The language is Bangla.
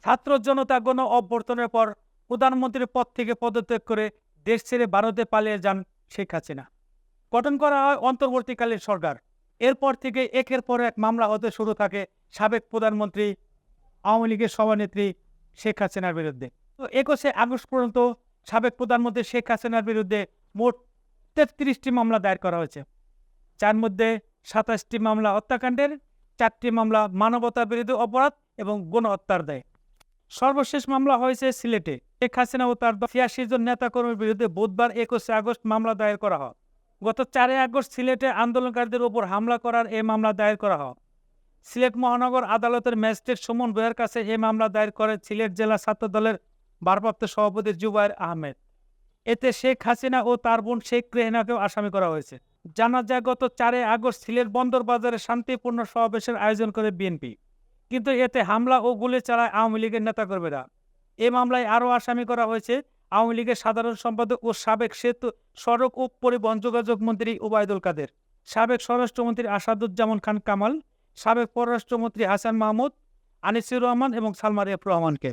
ছাত্র জনতা গণ অভ্যর্থনের পর প্রধানমন্ত্রীর পদ থেকে পদত্যাগ করে দেশ ছেড়ে ভারতে পালিয়ে যান শেখ হাসিনা। গঠন করা হয় অন্তর্বর্তীকালীন সরকার। এরপর থেকে একের পর এক মামলা হতে শুরু থাকে সাবেক প্রধানমন্ত্রী আওয়ামী লীগের সভানেত্রী শেখ হাসিনার বিরুদ্ধে। তো 21শে আগস্ট পর্যন্ত সাবেক প্রধানমন্ত্রী শেখ হাসিনার বিরুদ্ধে মোট 33টি মামলা দায়ের করা হয়েছে। যার মধ্যে 27টি মামলা হত্যাকাণ্ডের, 4টি মামলা মানবতা বিরোধী অপরাধ এবং গণহত্যার দায়ে। সর্বশেষ মামলা হয়েছে সিলেটে। শেখ হাসিনা ও তার 86 জন নেতাকর্মীর বিরুদ্ধে বুধবার 21শে আগস্ট মামলা দায়ের করা হয়। গত 4 আগস্ট সিলেটে আন্দোলনকারীদের উপর হামলা করার এই মামলা দায়ের করা হয়। সিলেট মহানগর আদালতের ম্যাজিস্ট্রেট সুমন ভূঁইয়ার কাছে এই মামলা দায়ের করেন সিলেট জেলা ছাত্র দলের ভারপ্রাপ্ত সভাপতি জুবায়ের আহমেদ। এতে শেখ হাসিনা ও তার বোন শেখ রেহেনাকেও আসামি করা হয়েছে। জানা যায়, গত 4 আগস্ট সিলেট বন্দর বাজারে শান্তিপূর্ণ সমাবেশের আয়োজন করে বিএনপি, কিন্তু এতে হামলা ও গুলি চালায় আওয়ামী লীগের নেতাকর্মীরা। এই মামলায় আরও আসামি করা হয়েছে আওয়ামী লীগের সাধারণ সম্পাদক ও সাবেক সড়ক ও পরিবহন যোগাযোগ মন্ত্রী ওবায়দুল কাদের, সাবেক স্বরাষ্ট্রমন্ত্রী আসাদুজ্জামান খান কামাল, সাবেক পররাষ্ট্রমন্ত্রী হাসান মাহমুদ, আনিসুর রহমান এবং সালমা এফ রহমানকে।